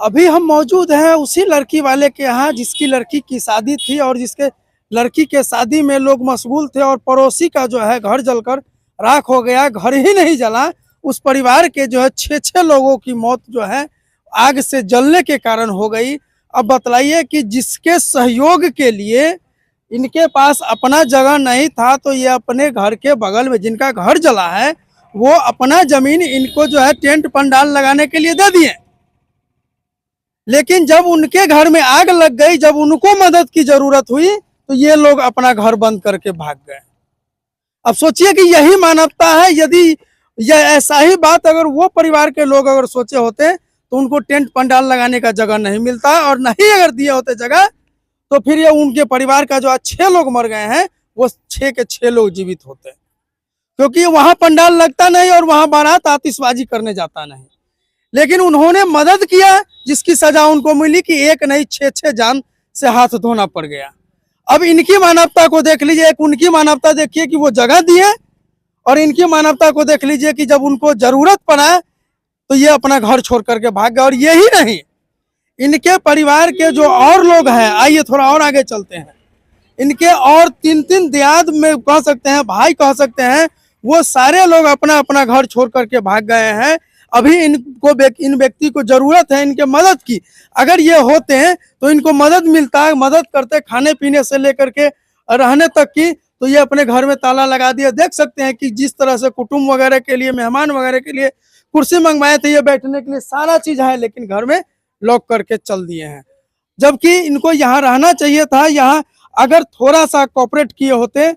अभी हम मौजूद हैं उसी लड़की वाले के यहाँ जिसकी लड़की की शादी थी और जिसके लड़की के शादी में लोग मशगूल थे और पड़ोसी का जो है घर जलकर राख हो गया। घर ही नहीं जला, उस परिवार के जो है 6 लोगों की मौत जो है आग से जलने के कारण हो गई। अब बतलाइए कि जिसके सहयोग के लिए इनके पास अपना जगह नहीं था तो ये अपने घर के बगल में जिनका घर जला है वो अपना जमीन इनको जो है टेंट पंडाल लगाने के लिए दे दिए। लेकिन जब उनके घर में आग लग गई, जब उनको मदद की जरूरत हुई तो ये लोग अपना घर बंद करके भाग गए। अब सोचिए कि यही मानवता है। यदि यह ऐसा ही बात अगर वो परिवार के लोग अगर सोचे होते तो उनको टेंट पंडाल लगाने का जगह नहीं मिलता, और नहीं अगर दिए होते जगह तो फिर ये उनके परिवार का जो आज 6 लोग मर गए हैं वो 6 के 6 लोग जीवित होते, क्योंकि वहां पंडाल लगता नहीं और वहां बारात आतिशबाजी करने जाता नहीं। लेकिन उन्होंने मदद किया जिसकी सजा उनको मिली कि एक नहीं 6 जान से हाथ धोना पड़ गया। अब इनकी मानवता को देख लीजिए, एक उनकी मानवता देखिए कि वो जगह दिए, और इनकी मानवता को देख लीजिए कि जब उनको जरूरत पड़ा तो ये अपना घर छोड़ करके भाग गए। और यही नहीं, इनके परिवार के जो और लोग हैं, आइए थोड़ा और आगे चलते हैं, इनके और 3 दियाद में कह सकते हैं, भाई कह सकते हैं, वो सारे लोग अपना अपना घर छोड़ करके भाग गए हैं। अभी इन व्यक्ति को जरूरत है इनके मदद की। अगर ये होते हैं तो इनको मदद मिलता है, मदद करते खाने पीने से लेकर के रहने तक की, तो ये अपने घर में ताला लगा दिया। देख सकते हैं कि जिस तरह से कुटुंब वगैरह के लिए, मेहमान वगैरह के लिए कुर्सी मंगवाए थे, ये बैठने के लिए सारा चीज है, लेकिन घर में लॉक करके चल दिए हैं। जबकि इनको यहाँ रहना चाहिए था। यहाँ अगर थोड़ा सा कोऑपरेट किए होते,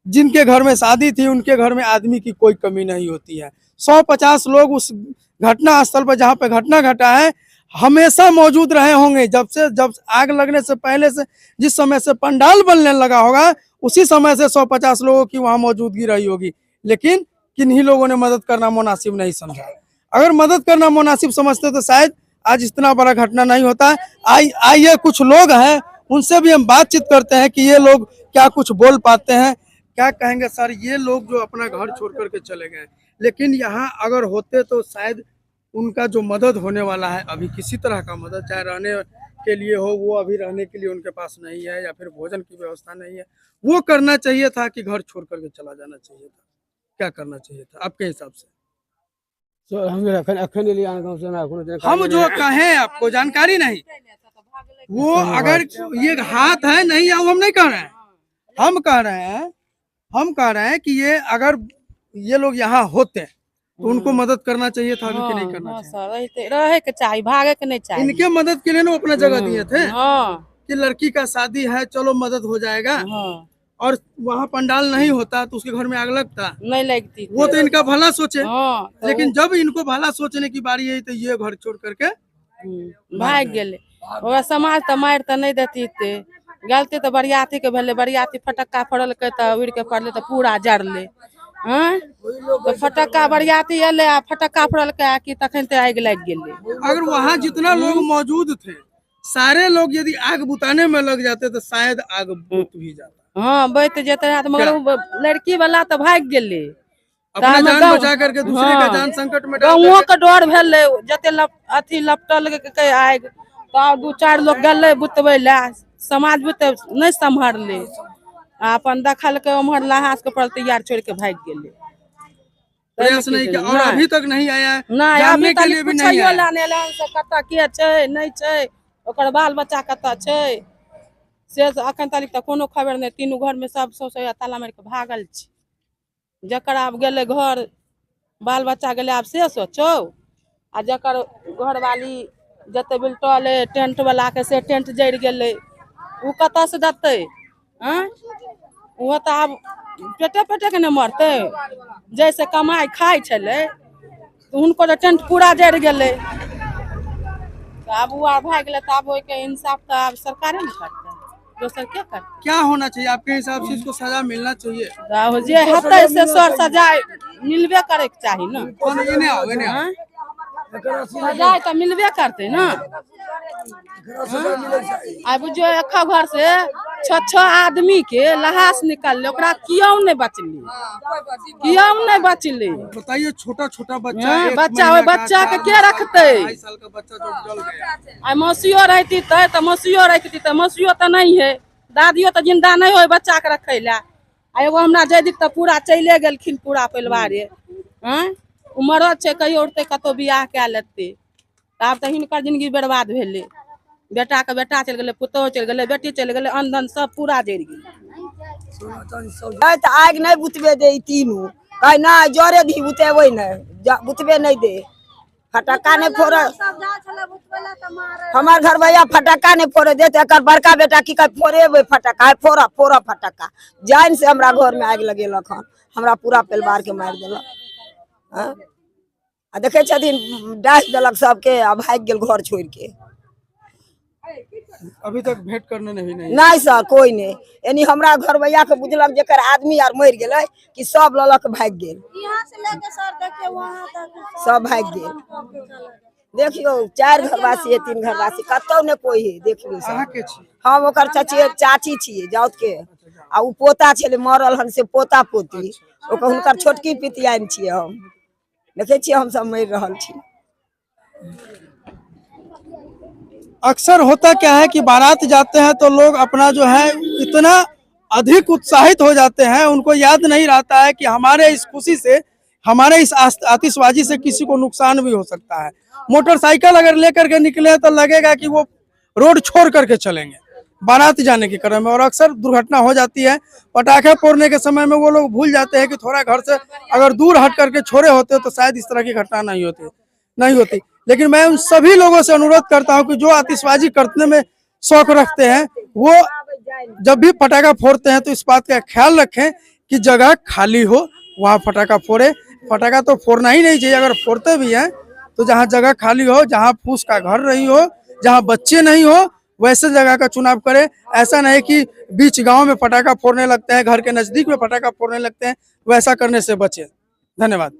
जिनके घर में शादी थी उनके घर में आदमी की कोई कमी नहीं होती है। 150 लोग उस घटना स्थल पर जहाँ पे घटना घटा है हमेशा मौजूद रहे होंगे। जब आग लगने से पहले से, जिस समय से पंडाल बनने लगा होगा, उसी समय से 150 लोगों की वहाँ मौजूदगी रही होगी। लेकिन किन्हीं लोगों ने मदद करना मुनासिब नहीं समझा। अगर मदद करना मुनासिब समझते तो शायद आज इतना बड़ा घटना नहीं होता। आइए कुछ लोग हैं, उनसे भी हम बातचीत करते हैं कि ये लोग क्या कुछ बोल पाते हैं। क्या कहेंगे सर, ये लोग जो अपना घर छोड़ करके चले गए, लेकिन यहाँ अगर होते तो शायद उनका जो मदद होने वाला है, अभी किसी तरह का मदद चाहे रहने के लिए हो, वो अभी रहने के लिए उनके पास नहीं है, या फिर भोजन की व्यवस्था नहीं है, वो करना चाहिए था कि घर छोड़ करके चला जाना चाहिए था। क्या करना चाहिए था आपके हिसाब से? हम जो कहें आपको जानकारी नहीं, वो अगर ये हाथ है नहीं, हम नहीं कह रहे हैं, हम कह रहे हैं कि ये अगर ये लोग यहाँ होते तो उनको मदद करना चाहिए था, अभी कि नहीं करना चाहिए? रहे के चाहिए, भागे के नहीं चाहिए। इनके मदद के लिए ना अपना जगह दिए थे कि लड़की का शादी है, चलो मदद हो जाएगा। और वहाँ पंडाल नहीं होता तो उसके घर में आग लगता नहीं लगती, वो तो इनका भला सोचे। लेकिन जब इनको भला सोचने की बारी आई तो ये घर छोड़ करके भाग गए। समाज तो मार तो नहीं देती थे, गलती तो बरियाती के भेले। बरियाती फटक्का फोड़ल के तो उड़ के पड़ले तो पूरा जड़ले। तो फटक्का बरियाती एले आ फटक्का फोड़ल के कि तखन ते आग लग गेले। अगर वहाँ जितना लोग मौजूद थे सारे लोग यदि आग बुताने में लग जाते तो शायद आग बुत भी जाता। हाँ बैठ जाते, मगर लड़की वाला तो भाग गेले, अपना जान बचा करके दूसरे का जान संकट में डाल गाँवों के डर भेले। जते अथी लपटल के आग तो 2-4 लोग गले बुतबे ला, समाज बुत नहीं संभाले, अपन दखल के उम्हर लहास के पर तैयार छोड़ के भाग गेले। प्रयास नहीं किया और अभी तक नहीं आया है, जानने के लिए भी नहीं आया। लाने से कत्ता के छै नहीं छै, ओकर बाल बच्चा कत्ता छै से अखन तक तो कोनो खबर नहीं। 3 घर में सब सौसे ताला मार के भागल छी। जकर आब गेले घर, बाल बच्चा गेले आब से सोचो। आ जकर घर वाली जते बिल्टल टेंट वाला के से टेंट जड़ गेले, उ कत्ता से देते? वो तो आब पेटे के न मरते, जैसे कमाई खाई छले उनको तो टेंट पूरा जड़ गेले। तो अब वो भाग गेले, तो अब के इंसाफ तो अब सरकारे न करते, दोसर क्या करते? क्या होना चाहिए आपके हिसाब से? इसको सजा मिलना चाहिए, जे हते से सजा मिलबे करे के चाहिए ना। सजा तो मिलबे करते ना। अब जो एक घर से छह आदमी के लहास निकलले, ओकरा क्यों नहीं बचली, क्यों नहीं बचली? बताइए, छोटा छोटा बच्चा, हाँ, एक बच्चा, महीना ओहि का बच्चा के था, के रखते? 2.5 साल का बच्चा जो जल गया। आ मौसियो रहती तो मौसियो रखती, तो मौसियो तो नहीं है, दादियो तो जिंदा नहीं हो बच्चा के रखे ला। आ एगो हमरा जैदिक तो पूरा चले गेलखिन पूरा परिवारे। हाँ, उमर छे, कहियो उठते कतो बियाह कए लेते, आब तो हिनकर जिंदगी बर्बाद भेले। बेटा के बेटा चल गेले, पुतोह चल गेले, बेटी चल गेले, अनधन सब पूरा जरि गेले। तो आग नहीं बुतबे दे, तीनू कहे ना जरे दी बुतेबे नहीं, बुतबे नहीं दे, फटक्का नहीं फोड़। हमार घर भैया फटक्का नहीं फोड़े देते, बड़का बेटा की कहे फोड़े फटक्का, फोड़ा फोड़ा फटक्का। जान से हमरा घर में आग लगेलक हन, हमरा पूरा परिवार के मार देलक। आ देखे छथिन डाह देलक सबके, आ भाग गेल घर छोड़ के। अभी तक भेंट करने नहीं नहीं सर, कोई नहीं। यानी हमरा घर भैया के बुझलक जेकर आदमी आर मर गेले कि सब ललक भाग गेल, यहाँ से लेके सर देखिए वहाँ तक सब भाग गेल। देखियो 4 घरवासी है, 3 घरवासी, कतौ ने कोई है। देखियो अहाँ सर, के छी? हम ओकर चाची छिए जाउत के, आ उ पोता छले मरल हन, से पोता पोती ओकर हुनकर छोटकी पितियान छिए हम। देखे छिए हम सब मर रहल छी। अक्सर होता क्या है कि बारात जाते हैं तो लोग अपना जो है इतना अधिक उत्साहित हो जाते हैं, उनको याद नहीं रहता है कि हमारे इस खुशी से, हमारे इस आतिशबाजी से किसी को नुकसान भी हो सकता है। मोटरसाइकिल अगर लेकर के निकले तो लगेगा कि वो रोड छोड़ करके चलेंगे बारात जाने के क्रम में, और अक्सर दुर्घटना हो जाती है। पटाखे फोड़ने के समय में वो लोग भूल जाते हैं कि थोड़ा घर से अगर दूर हट करके छोड़े होते तो शायद इस तरह की घटना नहीं होती। लेकिन मैं उन सभी लोगों से अनुरोध करता हूं कि जो आतिशबाजी करने में शौक रखते हैं, वो जब भी पटाखा फोड़ते हैं तो इस बात का ख्याल रखें कि जगह खाली हो, वहाँ पटाखा फोड़े। पटाखा तो फोड़ना ही नहीं चाहिए, अगर फोड़ते भी हैं तो जहाँ जगह खाली हो, जहाँ फूस का घर नहीं हो, जहाँ बच्चे नहीं हो, वैसे जगह का चुनाव करें। ऐसा नहीं कि बीच गांव में पटाखा फोड़ने लगते हैं, घर के नजदीक में पटाखा फोड़ने लगते हैं, वैसा करने से बचें। धन्यवाद।